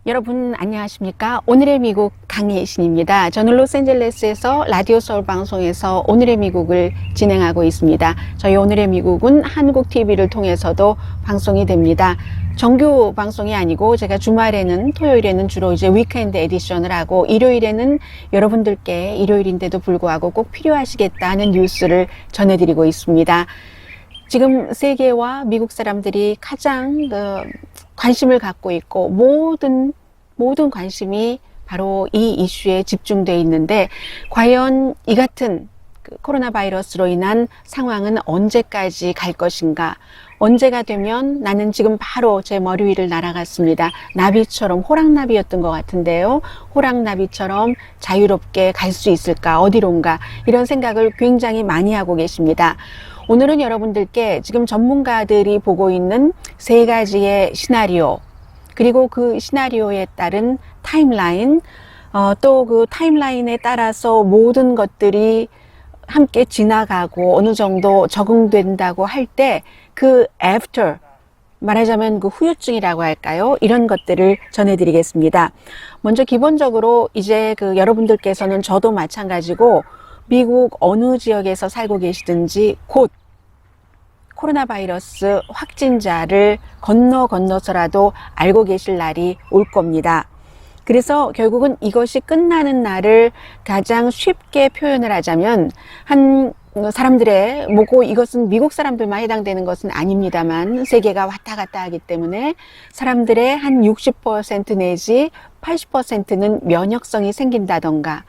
여러분 안녕하십니까? 오늘의 미국 강예신입니다. 저는 로스앤젤레스에서 라디오 서울 방송에서 오늘의 미국을 진행하고 있습니다. 저희 오늘의 미국은 한국 TV를 통해서도 방송이 됩니다. 정규 방송이 아니고 제가 주말에는 토요일에는 주로 이제 위크엔드 에디션을 하고 일요일에는 여러분들께 일요일인데도 불구하고 꼭 필요하시겠다는 뉴스를 전해드리고 있습니다. 지금 세계와 미국 사람들이 가장 관심을 갖고 있고 모든 관심이 바로 이 이슈에 집중되어 있는데 과연 이 같은 코로나 바이러스로 인한 상황은 언제까지 갈 것인가? 언제가 되면 나는 지금 바로 제 머리 위를 날아갔습니다. 나비처럼 호랑나비였던 것 같은데요. 호랑나비처럼 자유롭게 갈 수 있을까? 어디론가? 이런 생각을 굉장히 많이 하고 계십니다. 오늘은 여러분들께 지금 전문가들이 보고 있는 세 가지의 시나리오, 그리고 그 시나리오에 따른 타임라인, 또 그 타임라인에 따라서 모든 것들이 함께 지나가고 어느 정도 적응된다고 할 때 그 after, 말하자면 그 후유증이라고 할까요? 이런 것들을 전해드리겠습니다. 먼저 기본적으로 이제 그 여러분들께서는 저도 마찬가지고 미국 어느 지역에서 살고 계시든지 곧 코로나 바이러스 확진자를 건너서라도 알고 계실 날이 올 겁니다. 그래서 결국은 이것이 끝나는 날을 가장 쉽게 표현을 하자면 한 사람들의 뭐고 이것은 미국 사람들만 해당되는 것은 아닙니다만 세계가 왔다 갔다 하기 때문에 사람들의 한 60% 내지 80%는 면역성이 생긴다던가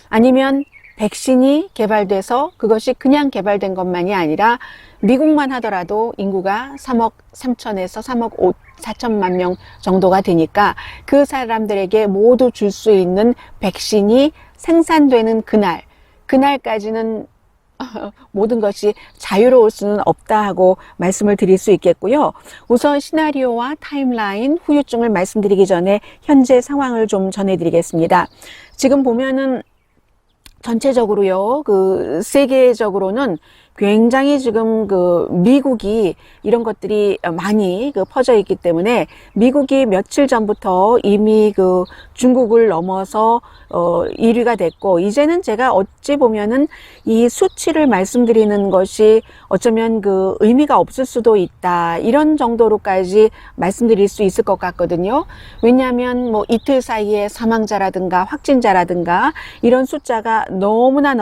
아니면 백신이 개발돼서 그것이 그냥 개발된 것만이 아니라 미국만 하더라도 인구가 3억 3천에서 3억 4천만 명 정도가 되니까 그 사람들에게 모두 줄 수 있는 백신이 생산되는 그날까지는 모든 것이 자유로울 수는 없다 하고 말씀을 드릴 수 있겠고요. 우선 시나리오와 타임라인, 후유증을 말씀드리기 전에 현재 상황을 좀 전해드리겠습니다. 지금 보면은 전체적으로요, 세계적으로는 굉장히 지금 미국이 이런 것들이 많이 퍼져 있기 때문에 미국이 며칠 전부터 이미 중국을 넘어서 1위가 됐고 이제는 제가 어찌 보면은 이 수치를 말씀드리는 것이 어쩌면 의미가 없을 수도 있다 이런 정도로까지 말씀드릴 수 있을 것 같거든요. 왜냐하면 뭐 이틀 사이에 사망자라든가 확진자라든가 이런 숫자가 너무나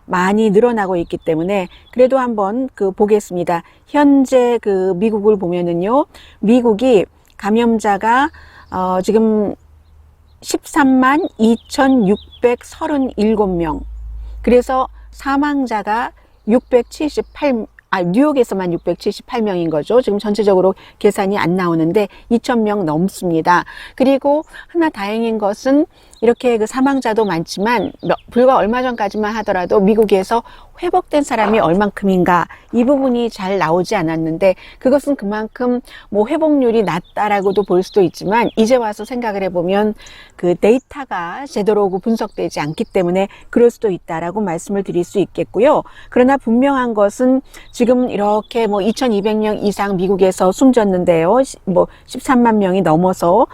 많이 늘어나고 있기 때문에 그래도 한번 보겠습니다. 현재 미국을 보면은요, 미국이 감염자가 지금 13만 2,637명. 그래서 사망자가 뉴욕에서만 678명인 거죠. 지금 전체적으로 계산이 안 나오는데 2,000명 넘습니다. 그리고 하나 다행인 것은 이렇게 사망자도 많지만 불과 얼마 전까지만 하더라도 미국에서 회복된 사람이 얼만큼인가 이 부분이 잘 나오지 않았는데 그것은 그만큼 뭐 회복률이 낮다라고도 볼 수도 있지만 이제 와서 생각을 해보면 데이터가 제대로 분석되지 않기 때문에 그럴 수도 있다라고 말씀을 드릴 수 있겠고요. 그러나 분명한 것은 지금 이렇게 2,200명 이상 미국에서 숨졌는데요. 13만 명이 넘어서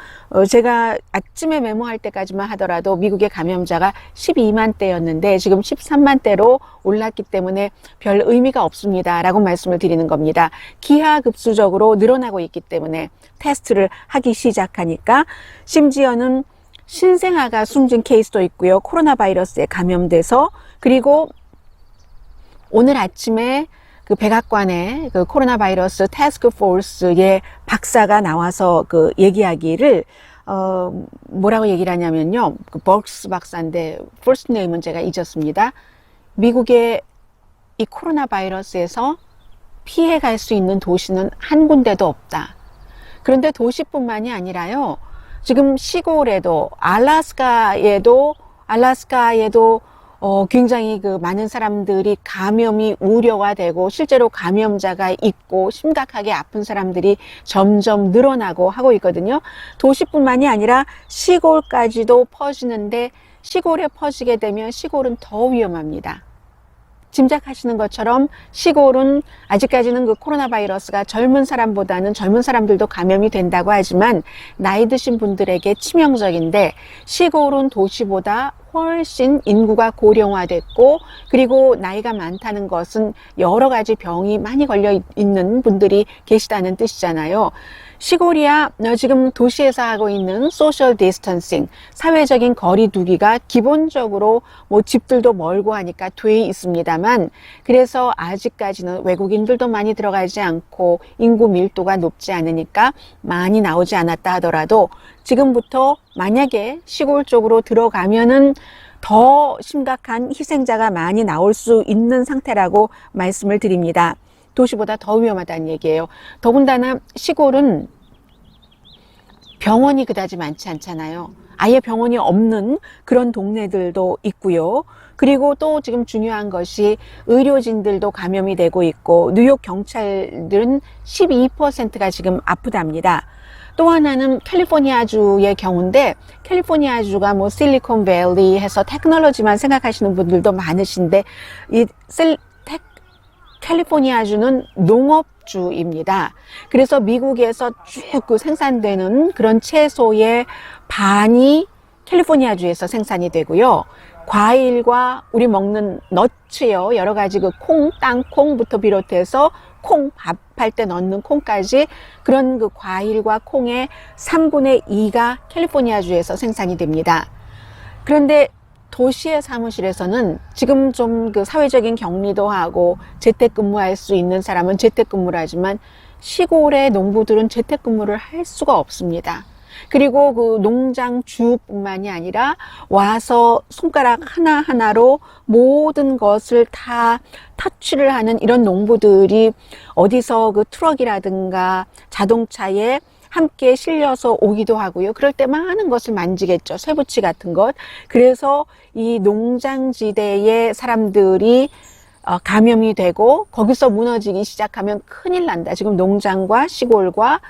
제가 아침에 메모할 때까지만 하더라도 미국의 감염자가 12만 대였는데 지금 13만 대로 올랐기 때문에 별 의미가 없습니다 라고 말씀을 드리는 겁니다. 기하급수적으로 늘어나고 있기 때문에 테스트를 하기 시작하니까 심지어는 신생아가 숨진 케이스도 있고요. 코로나 바이러스에 감염돼서 그리고 오늘 아침에 백악관에 코로나 바이러스 태스크 포스의 박사가 나와서 얘기하기를 뭐라고 얘기를 하냐면요. 버크스 박사인데 first name은 제가 잊었습니다. 미국의 이 코로나 바이러스에서 피해갈 수 있는 도시는 한 군데도 없다. 그런데 도시뿐만이 아니라요. 지금 시골에도 알래스카에도 굉장히 많은 사람들이 감염이 우려가 되고 실제로 감염자가 있고 심각하게 아픈 사람들이 점점 늘어나고 하고 있거든요. 도시뿐만이 아니라 시골까지도 퍼지는데 시골에 퍼지게 되면 시골은 더 위험합니다. 짐작하시는 것처럼 시골은 아직까지는 그 코로나 바이러스가 젊은 사람보다는 젊은 사람들도 감염이 된다고 하지만 나이 드신 분들에게 치명적인데, 시골은 도시보다 훨씬 인구가 고령화됐고, 그리고 나이가 많다는 것은 여러 가지 병이 많이 걸려 있는 분들이 계시다는 뜻이잖아요. 시골이야 지금 도시에서 하고 있는 소셜 디스턴싱, 사회적인 거리 두기가 기본적으로 뭐 집들도 멀고 하니까 돼 있습니다만, 그래서 아직까지는 외국인들도 많이 들어가지 않고 인구 밀도가 높지 않으니까 많이 나오지 않았다 하더라도, 지금부터 만약에 시골 쪽으로 들어가면은 더 심각한 희생자가 많이 나올 수 있는 상태라고 말씀을 드립니다. 도시보다 더 위험하다는 얘기예요. 더군다나 시골은 병원이 그다지 많지 않잖아요. 아예 병원이 없는 그런 동네들도 있고요. 그리고 또 지금 중요한 것이 의료진들도 감염이 되고 있고, 뉴욕 경찰들은 12%가 지금 아프답니다. 또 하나는 캘리포니아주의 경우인데, 캘리포니아주가 뭐 실리콘밸리 해서 테크놀로지만 생각하시는 분들도 많으신데, 캘리포니아주는 농업주입니다. 그래서 미국에서 쭉 그 생산되는 그런 채소의 반이 캘리포니아주에서 생산이 되고요. 과일과 우리 먹는 넛이요, 여러 가지 그 콩, 땅콩부터 비롯해서 콩, 밥할 때 넣는 콩까지, 그런 그 과일과 콩의 3분의 2가 캘리포니아주에서 생산이 됩니다. 그런데 도시의 사무실에서는 지금 좀 그 사회적인 격리도 하고 재택근무할 수 있는 사람은 재택근무를 하지만, 시골의 농부들은 재택근무를 할 수가 없습니다. 그리고 그 농장 주뿐만이 아니라 와서 손가락 하나하나로 모든 것을 다 터치를 하는 이런 농부들이 어디서 그 트럭이라든가 자동차에 함께 실려서 오기도 하고요. 그럴 때 많은 것을 만지겠죠. 쇠붙이 같은 것. 그래서 이 농장지대의 사람들이 감염이 되고 거기서 무너지기 시작하면 큰일 난다. 지금 농장과 시골과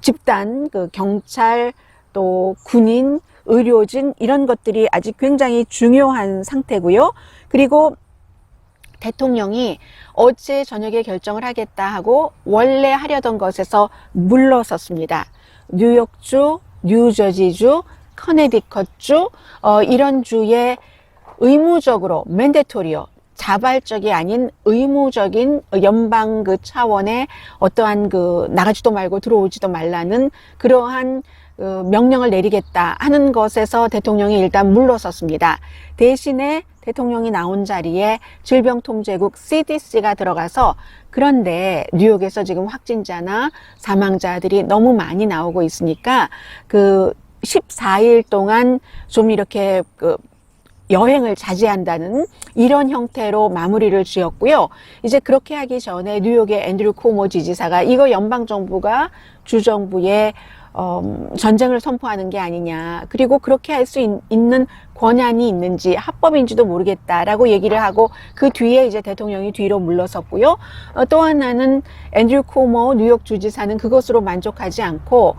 집단, 그 경찰, 또 군인, 의료진, 이런 것들이 아직 굉장히 중요한 상태고요. 그리고 대통령이 어제 저녁에 결정을 하겠다 하고 원래 하려던 것에서 물러섰습니다. 뉴욕주, 뉴저지주, 커네디컷주, 이런 주에 의무적으로 맨데토리요, 자발적이 아닌 의무적인 연방 그 차원의 어떠한 그 나가지도 말고 들어오지도 말라는 그러한 명령을 내리겠다 하는 것에서 대통령이 일단 물러섰습니다. 대신에 대통령이 나온 자리에 질병통제국 CDC가 들어가서, 그런데 뉴욕에서 지금 확진자나 사망자들이 너무 많이 나오고 있으니까 그 14일 동안 좀 이렇게 여행을 자제한다는 이런 형태로 마무리를 지었고요. 이제 그렇게 하기 전에 뉴욕의 앤드류 쿠오모 지지사가 이거 연방정부가 주정부에 전쟁을 선포하는 게 아니냐, 그리고 그렇게 할 수 있는 권한이 있는지 합법인지도 모르겠다라고 얘기를 하고, 그 뒤에 이제 대통령이 뒤로 물러섰고요. 또 하나는 앤드류 쿠오모 뉴욕 주지사는 그것으로 만족하지 않고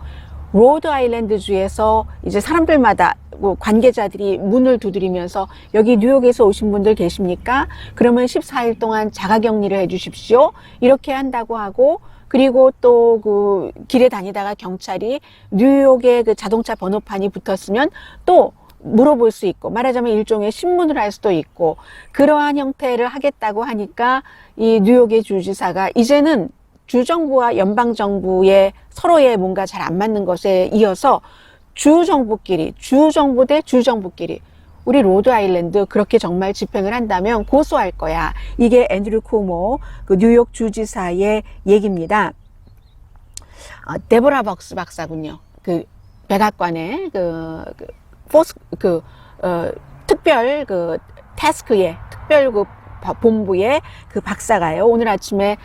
로드 아일랜드 주에서 이제 사람들마다 관계자들이 문을 두드리면서 여기 뉴욕에서 오신 분들 계십니까? 그러면 14일 동안 자가격리를 해 주십시오. 이렇게 한다고 하고, 그리고 또 그 길에 다니다가 경찰이 뉴욕의 그 자동차 번호판이 붙었으면 또 물어볼 수 있고, 말하자면 일종의 신문을 할 수도 있고, 그러한 형태를 하겠다고 하니까 이 뉴욕의 주지사가 이제는 주정부와 연방정부의 서로의 뭔가 잘 안 맞는 것에 이어서 주정부끼리, 주정부 대 주정부끼리, 우리 로드 아일랜드 그렇게 정말 집행을 한다면 고소할 거야. 이게 앤드류 쿠오모 그 뉴욕 주지사의 얘기입니다. 데보라 벅스 박사군요. 그 백악관의 특별 그 태스크의 특별 그 본부의 그 박사가요. 오늘 아침에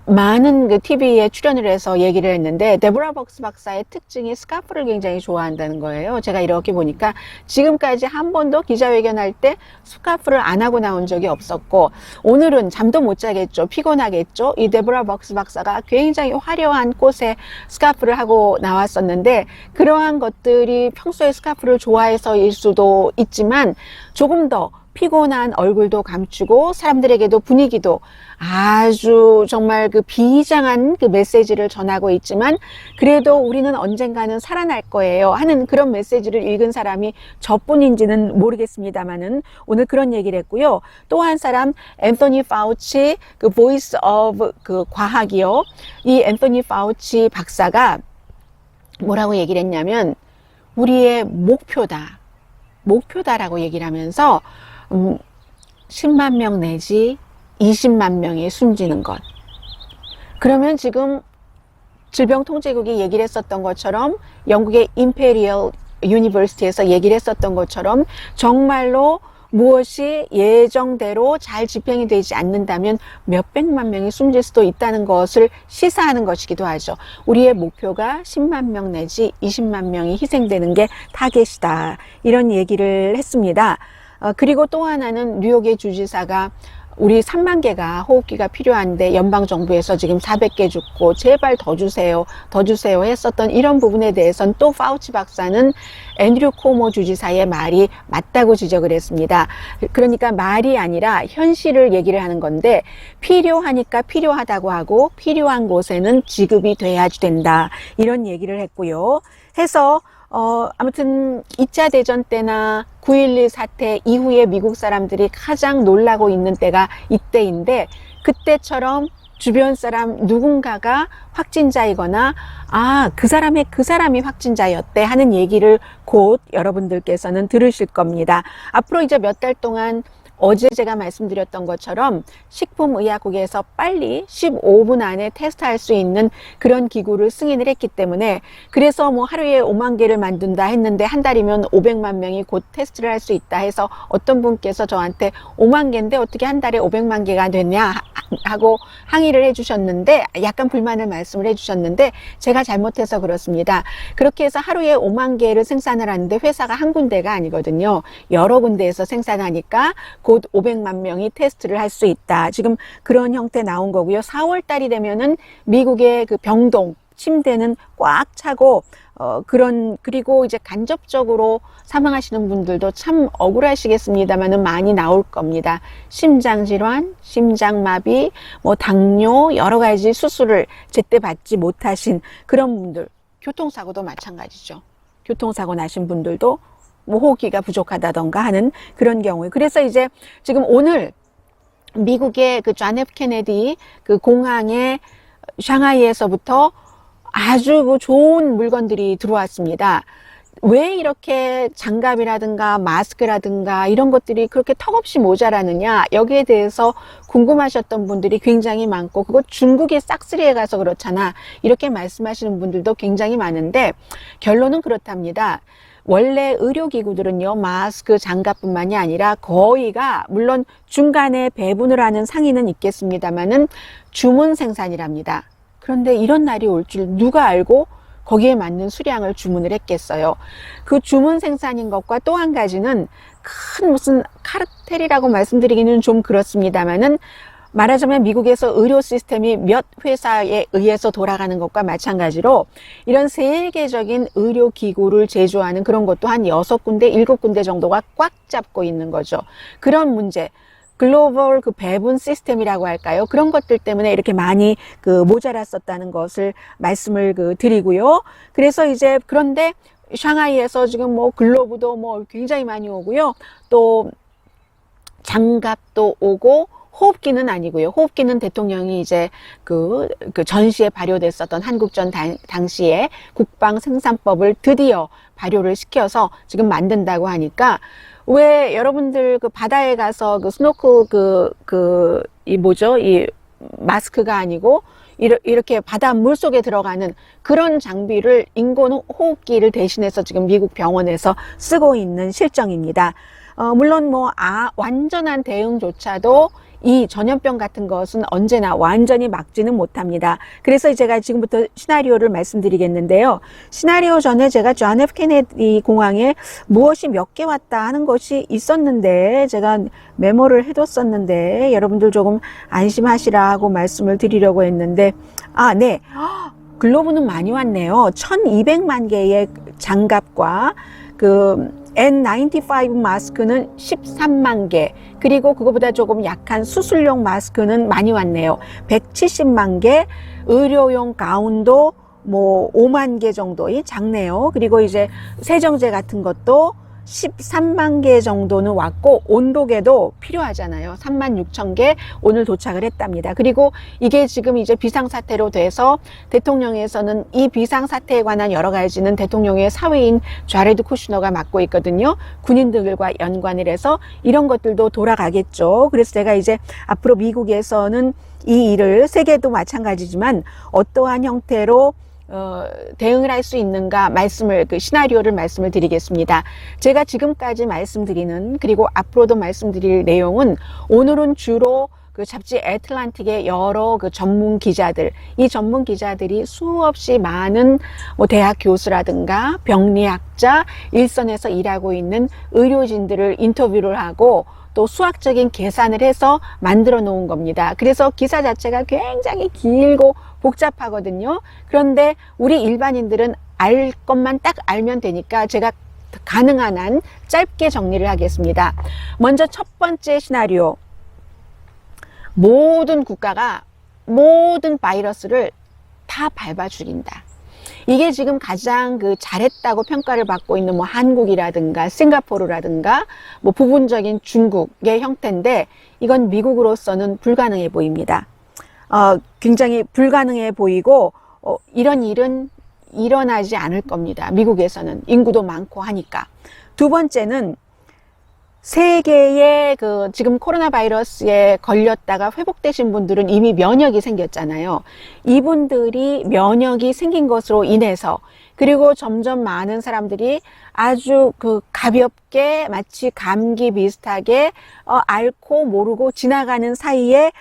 많은 그 TV에 출연을 해서 얘기를 했는데, 데보라 벅스 박사의 특징이 스카프를 굉장히 좋아한다는 거예요. 제가 이렇게 보니까 지금까지 한 번도 기자회견할 때 스카프를 안 하고 나온 적이 없었고, 오늘은 잠도 못 자겠죠. 피곤하겠죠. 이 데보라 벅스 박사가 굉장히 화려한 꽃의 스카프를 하고 나왔었는데, 그러한 것들이 평소에 스카프를 좋아해서일 수도 있지만 조금 더 피곤한 얼굴도 감추고 사람들에게도 분위기도 아주 정말 그 비장한 그 메시지를 전하고 있지만 그래도 우리는 언젠가는 살아날 거예요 하는 그런 메시지를 읽은 사람이 저뿐인지는 모르겠습니다만은 오늘 그런 얘기를 했고요. 또 한 사람 앤서니 파우치 그 보이스 오브 그 과학이요. 이 앤서니 파우치 박사가 뭐라고 얘기를 했냐면 우리의 목표다라고 얘기를 하면서 10만 명 내지 20만 명이 숨지는 것. 그러면 지금 질병통제국이 얘기를 했었던 것처럼 영국의 임페리얼 유니버시티에서 얘기를 했었던 것처럼 정말로 무엇이 예정대로 잘 집행이 되지 않는다면 몇백만 명이 숨질 수도 있다는 것을 시사하는 것이기도 하죠. 우리의 목표가 10만 명 내지 20만 명이 희생되는 게 타겟이다. 이런 얘기를 했습니다. 그리고 또 하나는 뉴욕의 주지사가 우리 3만 개가 호흡기가 필요한데 연방정부에서 지금 400개 줬고 제발 더 주세요 했었던 이런 부분에 대해서는 또 파우치 박사는 앤드류 코모 주지사의 말이 맞다고 지적을 했습니다. 그러니까 말이 아니라 현실을 얘기를 하는 건데 필요하니까 필요하다고 하고 필요한 곳에는 지급이 돼야 된다. 이런 얘기를 했고요. 해서 아무튼 2차 대전 때나 9.11 사태 이후에 미국 사람들이 가장 놀라고 있는 때가 이때인데 그때처럼 주변 사람 누군가가 확진자이거나 그 사람이 확진자였대 하는 얘기를 곧 여러분들께서는 들으실 겁니다. 앞으로 이제 몇 달 동안 어제 제가 말씀드렸던 것처럼 식품의약국에서 빨리 15분 안에 테스트할 수 있는 그런 기구를 승인을 했기 때문에 그래서 뭐 하루에 5만 개를 만든다 했는데 한 달이면 500만 명이 곧 테스트를 할 수 있다 해서 어떤 분께서 저한테 5만 개인데 어떻게 한 달에 500만 개가 됐냐 하고 항의를 해주셨는데 약간 불만을 말씀을 해주셨는데 제가 잘못해서 그렇습니다. 그렇게 해서 하루에 5만 개를 생산을 하는데 회사가 한 군데가 아니거든요. 여러 군데에서 생산하니까 곧 500만 명이 테스트를 할 수 있다. 지금 그런 형태 나온 거고요. 4월 달이 되면은 미국의 그 병동 침대는 꽉 차고 그리고 이제 간접적으로 사망하시는 분들도 참 억울하시겠습니다만은 많이 나올 겁니다. 심장질환, 심장마비, 뭐 당뇨 여러 가지 수술을 제때 받지 못하신 그런 분들, 교통사고도 마찬가지죠. 교통사고 나신 분들도 뭐 호흡기가 부족하다던가 하는 그런 경우에 그래서 이제 지금 오늘 미국의 그 존 F 케네디 그 공항에 샹하이에서부터 아주 그 좋은 물건들이 들어왔습니다. 왜 이렇게 장갑이라든가 마스크라든가 이런 것들이 그렇게 턱없이 모자라느냐 여기에 대해서 궁금하셨던 분들이 굉장히 많고 그거 중국의 싹쓸이에 가서 그렇잖아 이렇게 말씀하시는 분들도 굉장히 많은데 결론은 그렇답니다. 원래 의료기구들은요 마스크 장갑뿐만이 아니라 거의가 물론 중간에 배분을 하는 상인은 있겠습니다만은 주문 생산이랍니다. 그런데 이런 날이 올 줄 누가 알고 거기에 맞는 수량을 주문을 했겠어요. 그 주문 생산인 것과 또 한 가지는 큰 무슨 카르텔이라고 말씀드리기는 좀 그렇습니다만은 말하자면 미국에서 의료 시스템이 몇 회사에 의해서 돌아가는 것과 마찬가지로 이런 세계적인 의료기구를 제조하는 그런 것도 한 6군데, 7군데 정도가 꽉 잡고 있는 거죠. 그런 문제, 글로벌 그 배분 시스템이라고 할까요? 그런 것들 때문에 이렇게 많이 그 모자랐었다는 것을 말씀을 드리고요. 그래서 이제 그런데 샹하이에서 지금 뭐 글로브도 뭐 굉장히 많이 오고요. 또 장갑도 오고 호흡기는 아니고요. 호흡기는 대통령이 이제 그 전시에 발효됐었던 한국전 당시에 국방 생산법을 드디어 발효를 시켜서 지금 만든다고 하니까 왜 여러분들 그 바다에 가서 그 스노클 이 뭐죠? 이 마스크가 아니고 이렇게 바다 물 속에 들어가는 그런 장비를 인공 호흡기를 대신해서 지금 미국 병원에서 쓰고 있는 실정입니다. 물론 뭐 완전한 대응조차도 이 전염병 같은 것은 언제나 완전히 막지는 못합니다. 그래서 제가 지금부터 시나리오를 말씀드리겠는데요. 시나리오 전에 제가 존 F 케네디 공항에 무엇이 몇 개 왔다 하는 것이 있었는데 제가 메모를 해뒀었는데 여러분들 조금 안심하시라고 말씀을 드리려고 했는데 네. 글로브는 많이 왔네요. 1200만 개의 장갑과 N95 마스크는 13만 개, 그리고 그거보다 조금 약한 수술용 마스크는 많이 왔네요. 170만 개, 의료용 가운도 뭐 5만 개 정도 작네요. 그리고 이제 세정제 같은 것도 13만 개 정도는 왔고, 온도계도 필요하잖아요. 36,000개 오늘 도착을 했답니다. 그리고 이게 지금 이제 비상사태로 돼서 대통령에서는 이 비상사태에 관한 여러 가지는 대통령의 사회인 자레드 쿠슈너가 맡고 있거든요. 군인들과 연관을 해서 이런 것들도 돌아가겠죠. 그래서 제가 이제 앞으로 미국에서는 이 일을, 세계도 마찬가지지만 어떠한 형태로 대응을 할 수 있는가 시나리오를 말씀을 드리겠습니다. 제가 지금까지 말씀드리는, 그리고 앞으로도 말씀드릴 내용은, 오늘은 주로 그 잡지 애틀란틱의 여러 그 전문 기자들, 이 전문 기자들이 수없이 많은 뭐 대학 교수라든가 병리학자, 일선에서 일하고 있는 의료진들을 인터뷰를 하고 또 수학적인 계산을 해서 만들어 놓은 겁니다. 그래서 기사 자체가 굉장히 길고 복잡하거든요. 그런데 우리 일반인들은 알 것만 딱 알면 되니까 제가 가능한 한 짧게 정리를 하겠습니다. 먼저 첫 번째 시나리오. 모든 국가가 모든 바이러스를 다 밟아 죽인다. 이게 지금 가장 잘했다고 평가를 받고 있는 뭐 한국이라든가 싱가포르라든가 뭐 부분적인 중국의 형태인데, 이건 미국으로서는 불가능해 보입니다. 굉장히 불가능해 보이고, 이런 일은 일어나지 않을 겁니다. 미국에서는 인구도 많고 하니까. 두 번째는 세계의 지금 코로나 바이러스에 걸렸다가 회복되신 분들은 이미 면역이 생겼잖아요. 이분들이 면역이 생긴 것으로 인해서, 그리고 점점 많은 사람들이 아주 가볍게 마치 감기 비슷하게 앓고 모르고 지나가는 사이에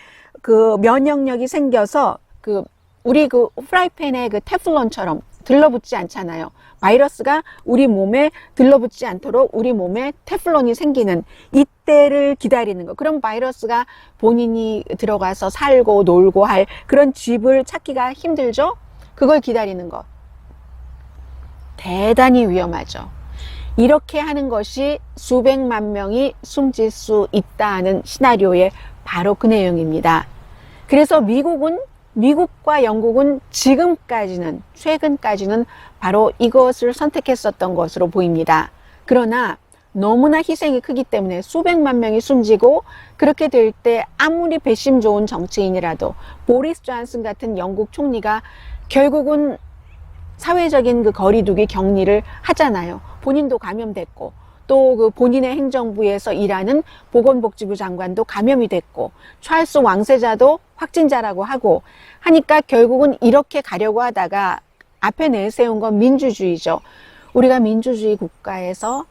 면역력이 생겨서 우리 프라이팬에 테플론처럼 들러붙지 않잖아요. 바이러스가 우리 몸에 들러붙지 않도록 우리 몸에 테플론이 생기는 이때를 기다리는 거. 그럼 바이러스가 본인이 들어가서 살고 놀고 할 그런 집을 찾기가 힘들죠? 그걸 기다리는 것. 대단히 위험하죠. 이렇게 하는 것이 수백만 명이 숨질 수 있다는 시나리오의 바로 그 내용입니다. 그래서 미국과 영국은 지금까지는, 최근까지는 바로 이것을 선택했었던 것으로 보입니다. 그러나 너무나 희생이 크기 때문에 수백만 명이 숨지고, 그렇게 될 때 아무리 배심 좋은 정치인이라도 보리스 존슨 같은 영국 총리가 결국은 사회적인 거리두기 격리를 하잖아요. 본인도 감염됐고, 또 본인의 행정부에서 일하는 보건복지부 장관도 감염이 됐고, 찰스 왕세자도 확진자라고 하고 하니까 결국은 이렇게 가려고 하다가 앞에 내세운 건 민주주의죠. 우리가 민주주의 국가에서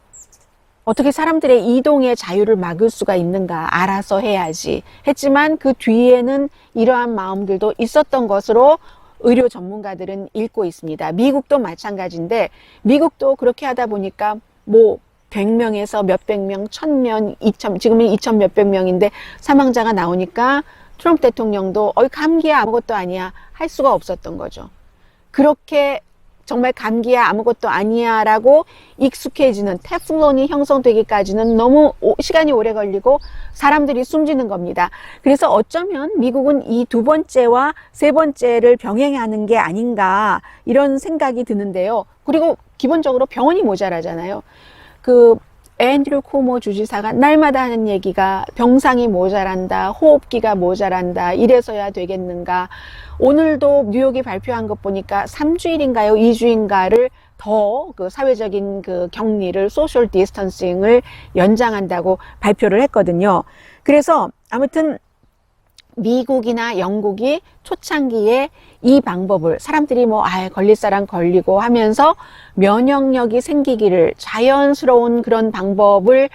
어떻게 사람들의 이동의 자유를 막을 수가 있는가, 알아서 해야지 했지만 그 뒤에는 이러한 마음들도 있었던 것으로 의료 전문가들은 읽고 있습니다. 미국도 마찬가지인데, 미국도 그렇게 하다 보니까 뭐 100명에서 몇백 명, 1000명, 2000, 지금은 2000 몇백 명인데 사망자가 나오니까 트럼프 대통령도 감기야 아무것도 아니야 할 수가 없었던 거죠. 그렇게 정말 감기야 아무것도 아니야 라고 익숙해지는, 테플론이 형성되기까지는 너무 시간이 오래 걸리고 사람들이 숨지는 겁니다. 그래서 어쩌면 미국은 이 두 번째와 세 번째를 병행하는 게 아닌가, 이런 생각이 드는데요. 그리고 기본적으로 병원이 모자라잖아요. 앤드류 쿠모 주지사가 날마다 하는 얘기가 병상이 모자란다, 호흡기가 모자란다, 이래서야 되겠는가. 오늘도 뉴욕이 발표한 것 보니까 3주일인가요? 2주인가를 더 사회적인 격리를, 소셜 디스턴싱을 연장한다고 발표를 했거든요. 그래서 아무튼 미국이나 영국이 초창기에 이 방법을, 사람들이 걸릴 사람 걸리고 하면서 면역력이 생기기를, 자연스러운 그런 방법을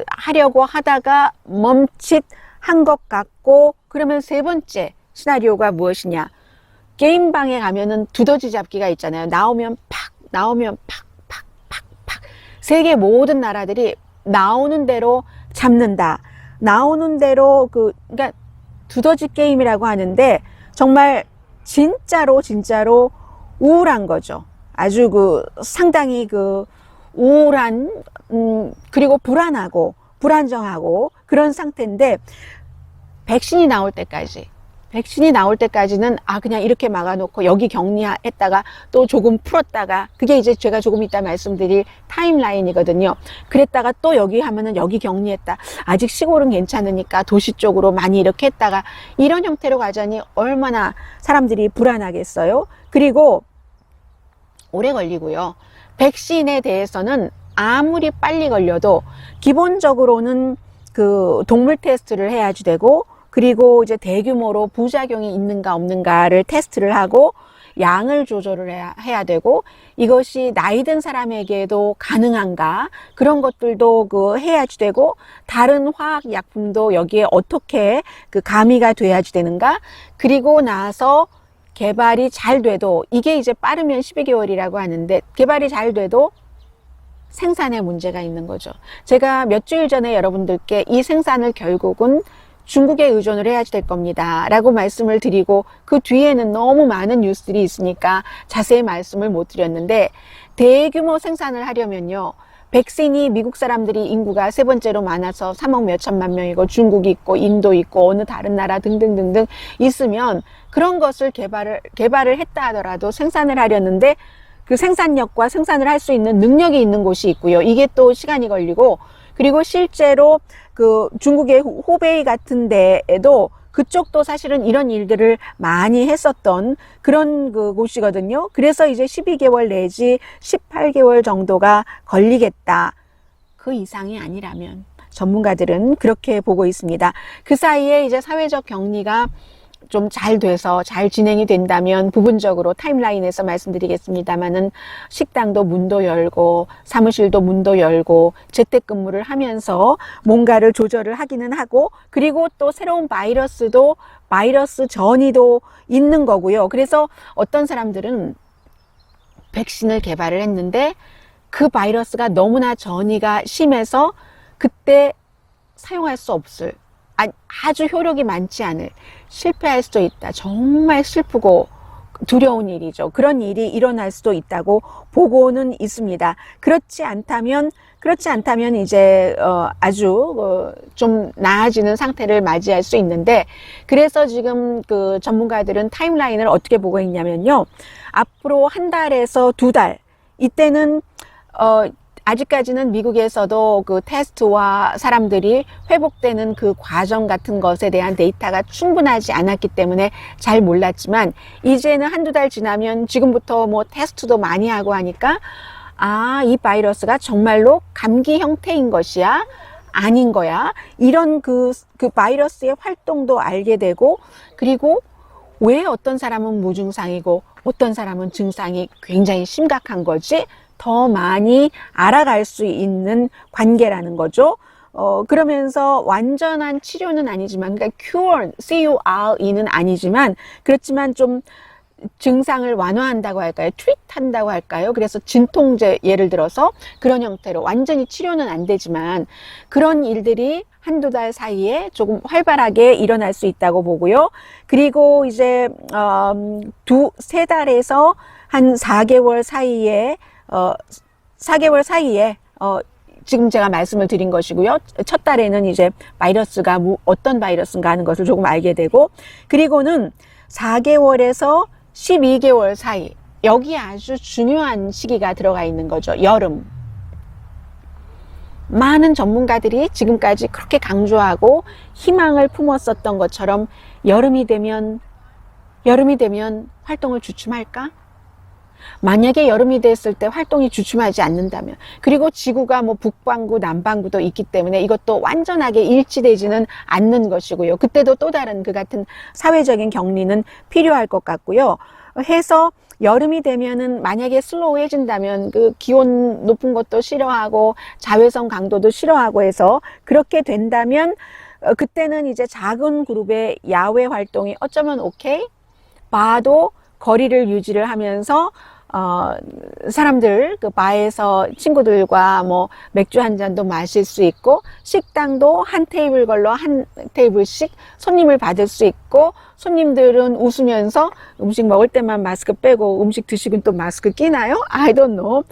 하려고 하다가 멈칫한 것 같고, 그러면 세 번째 시나리오가 무엇이냐. 게임방에 가면은 두더지 잡기가 있잖아요. 나오면 팍, 나오면 팍, 팍, 팍, 팍. 세계 모든 나라들이 나오는 대로 잡는다. 나오는 대로 그러니까 두더지 게임이라고 하는데, 정말 진짜로 우울한 거죠. 아주 상당히 우울한 그리고 불안하고 불안정하고 그런 상태인데 백신이 나올 때까지는 그냥 이렇게 막아놓고 여기 격리했다가 또 조금 풀었다가 그게 이제 제가 조금 이따 말씀드릴 타임라인이거든요. 그랬다가 또 여기 하면은 여기 격리했다. 아직 시골은 괜찮으니까 도시 쪽으로 많이 이렇게 했다가 이런 형태로 가자니 얼마나 사람들이 불안하겠어요. 그리고 오래 걸리고요. 백신에 대해서는 아무리 빨리 걸려도 기본적으로는 그 동물 테스트를 해야지 되고 그리고 이제 대규모로 부작용이 있는가 없는가를 테스트를 하고 양을 조절을 해야 되고 이것이 나이 든 사람에게도 가능한가 그런 것들도 해야지 되고 다른 화학 약품도 여기에 어떻게 가미가 돼야지 되는가 그리고 나서 개발이 잘 돼도 이게 이제 빠르면 12개월이라고 하는데 개발이 잘 돼도 생산에 문제가 있는 거죠. 제가 몇 주일 전에 여러분들께 이 생산을 결국은 중국에 의존을 해야지 될 겁니다 라고 말씀을 드리고 그 뒤에는 너무 많은 뉴스들이 있으니까 자세히 말씀을 못 드렸는데 대규모 생산을 하려면요 백신이 미국 사람들이 인구가 세 번째로 많아서 3억 몇천만 명이고 중국이 있고 인도 있고 어느 다른 나라 등등등등 있으면 그런 것을 개발을 했다 하더라도 생산을 하려는데 그 생산력과 생산을 할 수 있는 능력이 있는 곳이 있고요. 이게 또 시간이 걸리고 그리고 실제로 그 중국의 호베이 같은 데에도 그쪽도 사실은 이런 일들을 많이 했었던 그런 곳이거든요. 그래서 이제 12개월 내지 18개월 정도가 걸리겠다. 그 이상이 아니라면 전문가들은 그렇게 보고 있습니다. 그 사이에 이제 사회적 격리가 좀 잘 돼서 잘 진행이 된다면 부분적으로 타임라인에서 말씀드리겠습니다만은 식당도 문도 열고 사무실도 문도 열고 재택근무를 하면서 뭔가를 조절을 하기는 하고 그리고 또 새로운 바이러스 전이도 있는 거고요. 그래서 어떤 사람들은 백신을 개발을 했는데 그 바이러스가 너무나 전이가 심해서 그때 사용할 수 없을 아주 효력이 많지 않을 실패할 수도 있다. 정말 슬프고 두려운 일이죠. 그런 일이 일어날 수도 있다고 보고는 있습니다. 그렇지 않다면 이제 아주 좀 나아지는 상태를 맞이할 수 있는데 그래서 지금 그 전문가들은 타임라인을 어떻게 보고 있냐면요. 앞으로 한 달에서 두 달 이때는 아직까지는 미국에서도 그 테스트와 사람들이 회복되는 그 과정 같은 것에 대한 데이터가 충분하지 않았기 때문에 잘 몰랐지만 이제는 한두 달 지나면 지금부터 뭐 테스트도 많이 하고 하니까 이 바이러스가 정말로 감기 형태인 것이야? 아닌 거야? 이런 그 바이러스의 활동도 알게 되고 그리고 왜 어떤 사람은 무증상이고 어떤 사람은 증상이 굉장히 심각한 거지? 더 많이 알아갈 수 있는 관계라는 거죠. 그러면서 완전한 치료는 아니지만, 그러니까 cure, C-U-R-E는 아니지만, 그렇지만 좀 증상을 완화한다고 할까요? 트리트한다고 할까요? 그래서 진통제 예를 들어서 그런 형태로 완전히 치료는 안 되지만 그런 일들이 한두 달 사이에 조금 활발하게 일어날 수 있다고 보고요. 그리고 이제 세 달에서 한 4개월 사이에 4개월 사이에 지금 제가 말씀을 드린 것이고요. 첫 달에는 이제 바이러스가 어떤 바이러스인가 하는 것을 조금 알게 되고 그리고는 4개월에서 12개월 사이 여기에 아주 중요한 시기가 들어가 있는 거죠. 여름. 많은 전문가들이 지금까지 그렇게 강조하고 희망을 품었었던 것처럼 여름이 되면 활동을 주춤할까? 만약에 여름이 됐을 때 활동이 주춤하지 않는다면 그리고 지구가 뭐 북반구 남반구도 있기 때문에 이것도 완전하게 일치되지는 않는 것이고요. 그때도 또 다른 그 같은 사회적인 격리는 필요할 것 같고요. 해서 여름이 되면은 만약에 슬로우해진다면 그 기온 높은 것도 싫어하고 자외선 강도도 싫어하고 해서 그렇게 된다면 그때는 이제 작은 그룹의 야외 활동이 어쩌면 오케이? 봐도 거리를 유지를 하면서 사람들 그 바에서 친구들과 뭐 맥주 한 잔도 마실 수 있고, 식당도 한 테이블 걸러 한 테이블씩 손님을 받을 수 있고, 손님들은 웃으면서 음식 먹을 때만 마스크 빼고 음식 드시긴 또 마스크 끼나요? I don't know.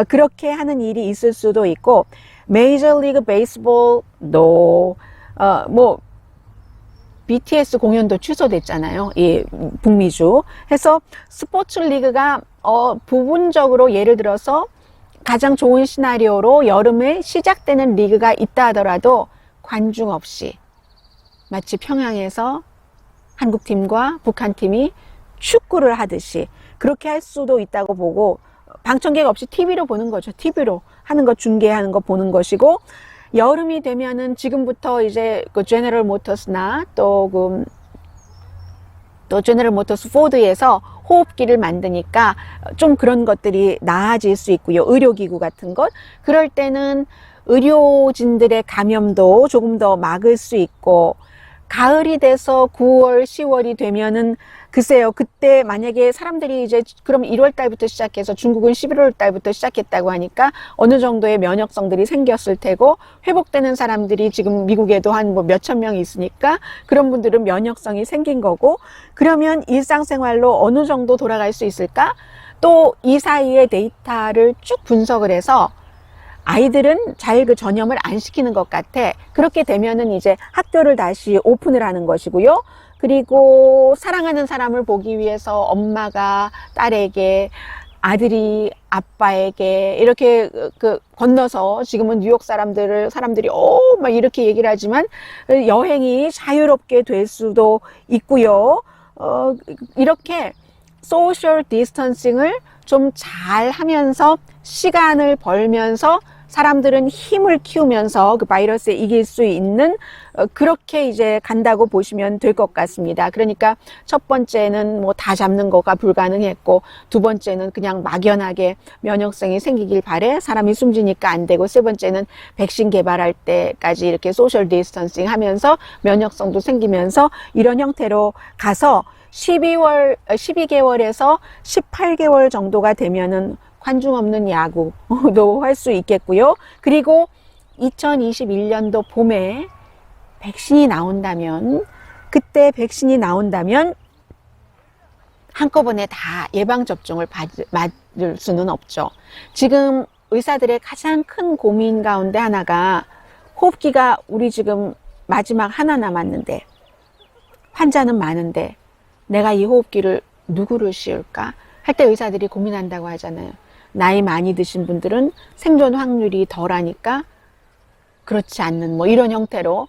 그렇게 하는 일이 있을 수도 있고, 메이저 리그 베이스볼도 뭐 BTS 공연도 취소됐잖아요. 이 북미주. 해서 스포츠 리그가 부분적으로 예를 들어서 가장 좋은 시나리오로 여름에 시작되는 리그가 있다 하더라도 관중 없이 마치 평양에서 한국팀과 북한팀이 축구를 하듯이 그렇게 할 수도 있다고 보고, 방청객 없이 TV로 보는 거죠. TV로 하는 거, 중계하는 거 보는 것이고, 여름이 되면은 지금부터 이제 그 제너럴 모터스나 또 제너럴 모터스 포드에서 호흡기를 만드니까 좀 그런 것들이 나아질 수 있고요. 의료기구 같은 것. 그럴 때는 의료진들의 감염도 조금 더 막을 수 있고, 가을이 돼서 9월, 10월이 되면은 글쎄요, 그때 만약에 사람들이 이제 그럼 1월 달부터 시작해서, 중국은 11월 달부터 시작했다고 하니까 어느 정도의 면역성들이 생겼을 테고, 회복되는 사람들이 지금 미국에도 한 뭐 몇천 명이 있으니까 그런 분들은 면역성이 생긴 거고, 그러면 일상생활로 어느 정도 돌아갈 수 있을까? 또 이 사이에 데이터를 쭉 분석을 해서 아이들은 잘 그 전염을 안 시키는 것 같아. 그렇게 되면은 이제 학교를 다시 오픈을 하는 것이고요. 그리고 사랑하는 사람을 보기 위해서 엄마가 딸에게, 아들이 아빠에게 이렇게 건너서, 지금은 뉴욕 사람들이 막 이렇게 얘기를 하지만 여행이 자유롭게 될 수도 있고요. 이렇게 소셜 디스턴싱을 좀 잘 하면서 시간을 벌면서 사람들은 힘을 키우면서 그 바이러스에 이길 수 있는, 그렇게 이제 간다고 보시면 될 것 같습니다. 그러니까 첫 번째는 뭐 다 잡는 거가 불가능했고, 두 번째는 그냥 막연하게 면역성이 생기길 바래, 사람이 숨지니까 안 되고, 세 번째는 백신 개발할 때까지 이렇게 소셜 디스턴싱 하면서 면역성도 생기면서 이런 형태로 가서 12개월에서 18개월 정도가 되면은 관중 없는 야구도 할 수 있겠고요. 그리고 2021년도 봄에 백신이 나온다면, 그때 백신이 나온다면 한꺼번에 다 예방접종을 맞을 수는 없죠. 지금 의사들의 가장 큰 고민 가운데 하나가, 호흡기가 우리 지금 마지막 하나 남았는데, 환자는 많은데 내가 이 호흡기를 누구를 씌울까 할 때 의사들이 고민한다고 하잖아요. 나이 많이 드신 분들은 생존 확률이 덜하니까 그렇지 않는 뭐 이런 형태로,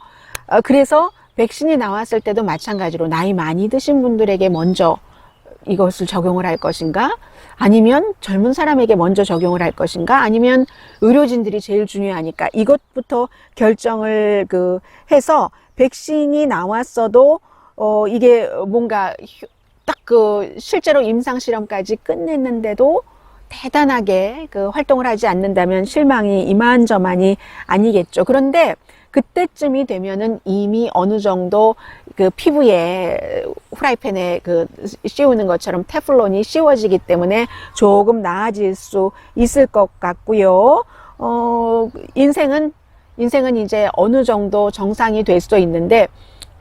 그래서 백신이 나왔을 때도 마찬가지로 나이 많이 드신 분들에게 먼저 이것을 적용을 할 것인가, 아니면 젊은 사람에게 먼저 적용을 할 것인가, 아니면 의료진들이 제일 중요하니까 이것부터 결정을 해서, 백신이 나왔어도 이게 뭔가 딱 실제로 임상실험까지 끝냈는데도 대단하게 활동을 하지 않는다면 실망이 이만저만이 아니겠죠. 그런데 그때쯤이 되면은 이미 어느 정도 피부에 후라이팬에 씌우는 것처럼 테플론이 씌워지기 때문에 조금 나아질 수 있을 것 같고요. 인생은 이제 어느 정도 정상이 될 수도 있는데,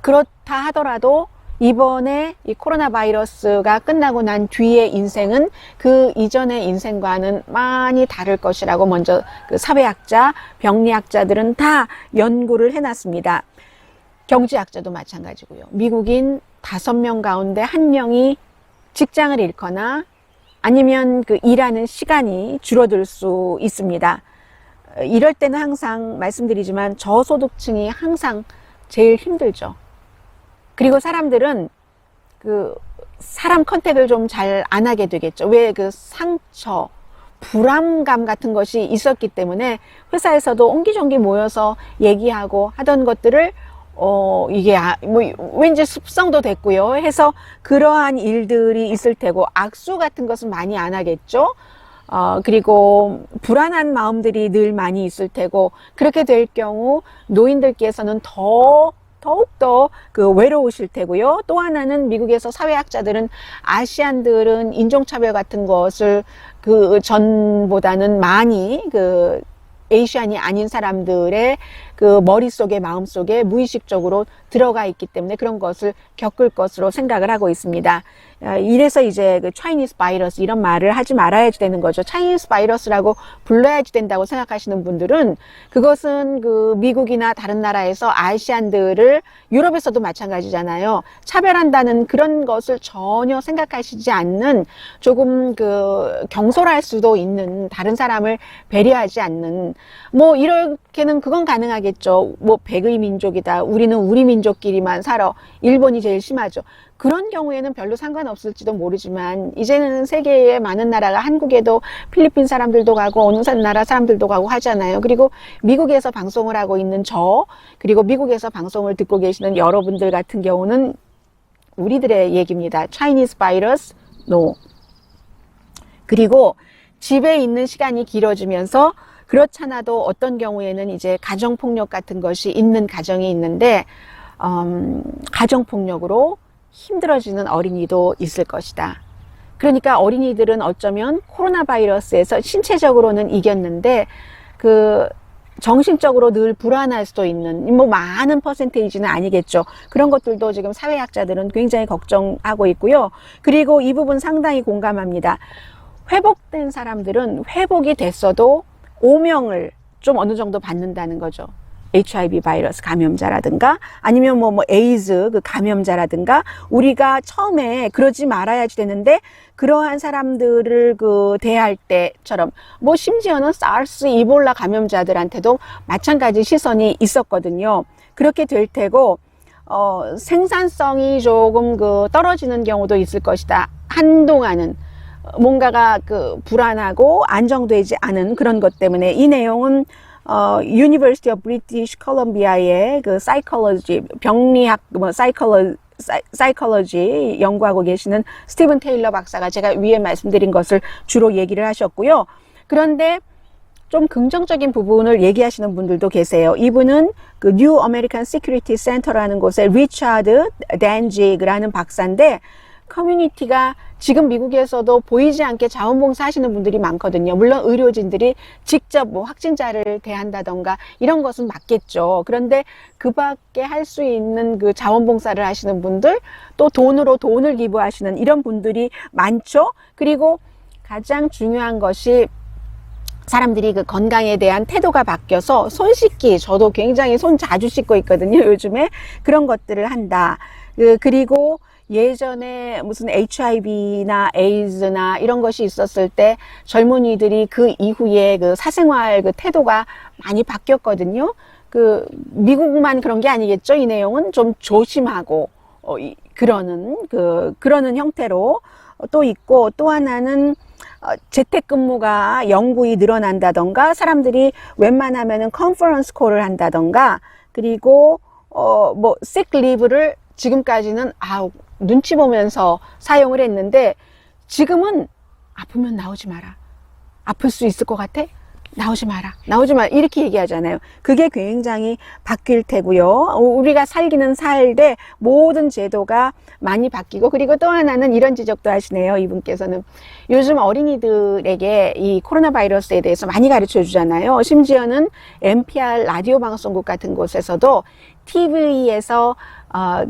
그렇다 하더라도 이번에 이 코로나 바이러스가 끝나고 난 뒤의 인생은 그 이전의 인생과는 많이 다를 것이라고 먼저 사회학자, 병리학자들은 다 연구를 해놨습니다. 경제학자도 마찬가지고요. 미국인 5명 가운데 1명이 직장을 잃거나 아니면 일하는 시간이 줄어들 수 있습니다. 이럴 때는 항상 말씀드리지만 저소득층이 항상 제일 힘들죠. 그리고 사람들은 사람 컨택을 좀 잘 안 하게 되겠죠. 왜 상처, 불안감 같은 것이 있었기 때문에 회사에서도 옹기종기 모여서 얘기하고 하던 것들을 이게 뭐 왠지 습성도 됐고요. 해서 그러한 일들이 있을 테고, 악수 같은 것은 많이 안 하겠죠. 그리고 불안한 마음들이 늘 많이 있을 테고, 그렇게 될 경우 노인들께서는 더 더욱더 그 외로우실 테고요. 또 하나는 미국에서 사회학자들은 아시안들은 인종차별 같은 것을 그 전보다는 많이 그 에이시안이 아닌 사람들의 그 머릿속에 마음속에 무의식적으로 들어가 있기 때문에 그런 것을 겪을 것으로 생각을 하고 있습니다. 이래서 이제 그 차이니스 바이러스 이런 말을 하지 말아야지 되는 거죠. 차이니스 바이러스라고 불러야지 된다고 생각하시는 분들은 그것은 그 미국이나 다른 나라에서 아시안들을 유럽에서도 마찬가지잖아요. 차별한다는 그런 것을 전혀 생각하시지 않는 조금 그 경솔할 수도 있는 다른 사람을 배려하지 않는 뭐 이렇게는 그건 가능하겠죠. 뭐 백의 민족이다. 우리는 우리 민족끼리만 살아. 일본이 제일 심하죠. 그런 경우에는 별로 상관없을지도 모르지만 이제는 세계의 많은 나라가 한국에도 필리핀 사람들도 가고 어느 나라 사람들도 가고 하잖아요. 그리고 미국에서 방송을 하고 있는 저 그리고 미국에서 방송을 듣고 계시는 여러분들 같은 경우는 우리들의 얘기입니다. Chinese virus, no. 그리고 집에 있는 시간이 길어지면서 그렇잖아도 어떤 경우에는 이제 가정폭력 같은 것이 있는 가정이 있는데 가정폭력으로 힘들어지는 어린이도 있을 것이다. 그러니까 어린이들은 어쩌면 코로나 바이러스에서 신체적으로는 이겼는데 그 정신적으로 늘 불안할 수도 있는 뭐 많은 퍼센테이지는 아니겠죠. 그런 것들도 지금 사회학자들은 굉장히 걱정하고 있고요. 그리고 이 부분 상당히 공감합니다. 회복된 사람들은 회복이 됐어도 오명을 좀 어느 정도 받는다는 거죠. HIV 바이러스 감염자라든가 아니면 뭐 에이즈 그 감염자라든가 우리가 처음에 그러지 말아야지 되는데 그러한 사람들을 그 대할 때처럼 뭐 심지어는 사르스 이볼라 감염자들한테도 마찬가지 시선이 있었거든요. 그렇게 될 테고 생산성이 조금 그 떨어지는 경우도 있을 것이다. 한동안은 뭔가가 그 불안하고 안정되지 않은 그런 것 때문에 이 내용은 University of British Columbia의 그 사이콜로지 병리학 사이콜로지 연구하고 계시는 스티븐 테일러 박사가 제가 위에 말씀드린 것을 주로 얘기를 하셨고요. 그런데 좀 긍정적인 부분을 얘기하시는 분들도 계세요. 이분은 그 New American Security Center라는 곳에 리차드 댄지그라는 박사인데 커뮤니티가 지금 미국에서도 보이지 않게 자원봉사 하시는 분들이 많거든요. 물론 의료진들이 직접 뭐 확진자를 대한다던가 이런 것은 맞겠죠. 그런데 그 밖에 할 수 있는 그 자원봉사를 하시는 분들 또 돈을 기부하시는 이런 분들이 많죠. 그리고 가장 중요한 것이 사람들이 그 건강에 대한 태도가 바뀌어서 손 씻기 저도 굉장히 손 자주 씻고 있거든요. 요즘에 그런 것들을 한다. 그리고 예전에 무슨 HIV나 에이즈나 이런 것이 있었을 때 젊은이들이 그 이후에 그 사생활 그 태도가 많이 바뀌었거든요. 그 미국만 그런 게 아니겠죠. 이 내용은 좀 조심하고 그러는 형태로 또 있고 또 하나는 재택근무가 영구히 늘어난다던가 사람들이 웬만하면은 컨퍼런스 콜을 한다던가 그리고 뭐 sick leave를 지금까지는 눈치 보면서 사용을 했는데 지금은 아프면 나오지 마라. 아플 수 있을 것 같아? 나오지 마라. 나오지 마라. 이렇게 얘기하잖아요. 그게 굉장히 바뀔 테고요. 우리가 살기는 살되 모든 제도가 많이 바뀌고 그리고 또 하나는 이런 지적도 하시네요. 이분께서는 요즘 어린이들에게 이 코로나 바이러스에 대해서 많이 가르쳐 주잖아요. 심지어는 NPR 라디오 방송국 같은 곳에서도 TV에서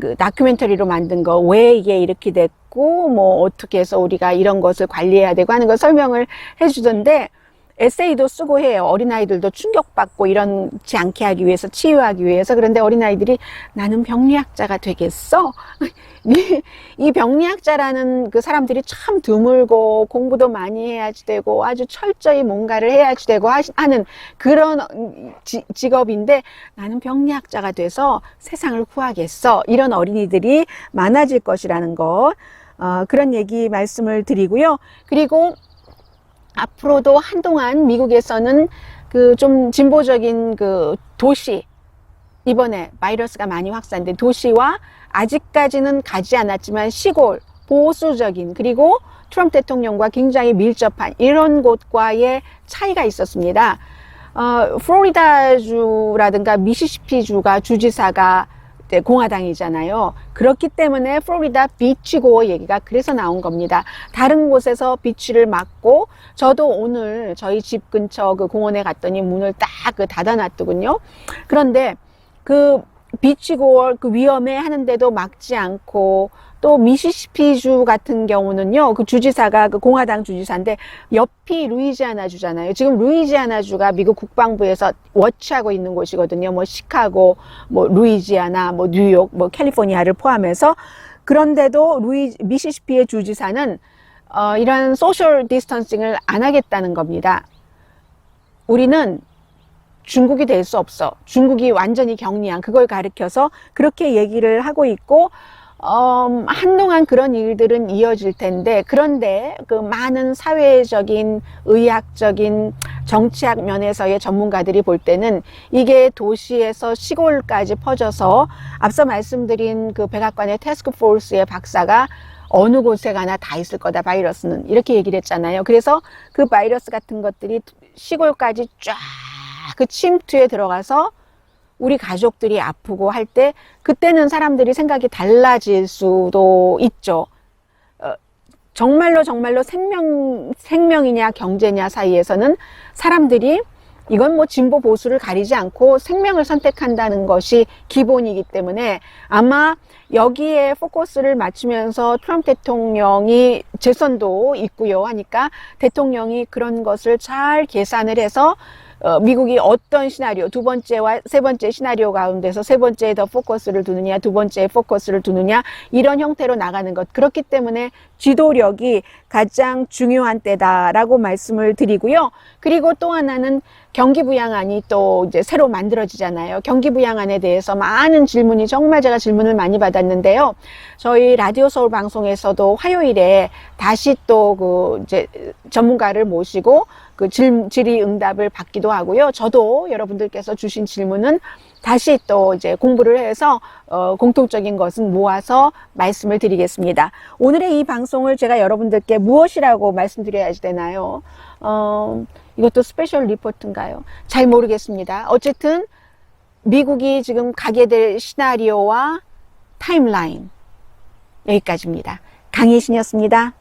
그 다큐멘터리로 만든 거 왜 이게 이렇게 됐고 뭐 어떻게 해서 우리가 이런 것을 관리해야 되고 하는 걸 설명을 해주던데 에세이도 쓰고 해요. 어린아이들도 충격받고 이러지 않게 하기 위해서 치유하기 위해서. 그런데 어린아이들이 나는 병리학자가 되겠어? 이 병리학자라는 그 사람들이 참 드물고 공부도 많이 해야지 되고 아주 철저히 뭔가를 해야지 되고 하는 그런 직업인데 나는 병리학자가 돼서 세상을 구하겠어. 이런 어린이들이 많아질 것이라는 것. 그런 얘기 말씀을 드리고요. 그리고 앞으로도 한동안 미국에서는 그 좀 진보적인 그 도시, 이번에 바이러스가 많이 확산된 도시와 아직까지는 가지 않았지만 시골, 보수적인 그리고 트럼프 대통령과 굉장히 밀접한 이런 곳과의 차이가 있었습니다. 플로리다주라든가 미시시피주가 주지사가 공화당이잖아요. 그렇기 때문에 플로리다 비치고어 얘기가 그래서 나온 겁니다. 다른 곳에서 비치를 막고, 저도 오늘 저희 집 근처 그 공원에 갔더니 문을 딱 그 닫아놨더군요. 그런데 그 비치고어 그 위험해 하는데도 막지 않고, 또 미시시피주 같은 경우는요, 그 주지사가 그 공화당 주지사인데 옆이 루이지아나 주잖아요. 지금 루이지아나 주가 미국 국방부에서 워치하고 있는 곳이거든요. 뭐 시카고, 뭐 루이지아나, 뭐 뉴욕, 뭐 캘리포니아를 포함해서. 그런데도 미시시피의 주지사는 이런 소셜 디스턴싱을 안 하겠다는 겁니다. 우리는 중국이 될 수 없어. 중국이 완전히 경리한 그걸 가리켜서 그렇게 얘기를 하고 있고, 한동안 그런 일들은 이어질 텐데, 그런데 그 많은 사회적인, 의학적인, 정치학 면에서의 전문가들이 볼 때는 이게 도시에서 시골까지 퍼져서 앞서 말씀드린 그 백악관의 태스크포스의 박사가 어느 곳에 가나 다 있을 거다, 바이러스는. 이렇게 얘기를 했잖아요. 그래서 그 바이러스 같은 것들이 시골까지 쫙 그 침투에 들어가서 우리 가족들이 아프고 할 때, 그때는 사람들이 생각이 달라질 수도 있죠. 정말로 생명이냐 경제냐 사이에서는 사람들이 이건 뭐 진보 보수를 가리지 않고 생명을 선택한다는 것이 기본이기 때문에, 아마 여기에 포커스를 맞추면서 트럼프 대통령이 재선도 있고요 하니까 대통령이 그런 것을 잘 계산을 해서 미국이 어떤 시나리오, 두 번째와 세 번째 시나리오 가운데서 세 번째에 더 포커스를 두느냐, 두 번째에 포커스를 두느냐, 이런 형태로 나가는 것. 그렇기 때문에 지도력이 가장 중요한 때다라고 말씀을 드리고요. 그리고 또 하나는 경기부양안이 또 이제 새로 만들어지잖아요. 경기부양안에 대해서 많은 질문이, 정말 제가 질문을 많이 받았는데요. 저희 라디오 서울 방송에서도 화요일에 다시 또 그 이제 전문가를 모시고 그 질의응답을 받기도 하고요. 저도 여러분들께서 주신 질문은 다시 또 이제 공부를 해서 공통적인 것은 모아서 말씀을 드리겠습니다. 오늘의 이 방송을 제가 여러분들께 무엇이라고 말씀드려야 되나요? 이것도 스페셜 리포트인가요? 잘 모르겠습니다. 어쨌든 미국이 지금 가게 될 시나리오와 타임라인, 여기까지입니다. 강혜신이었습니다.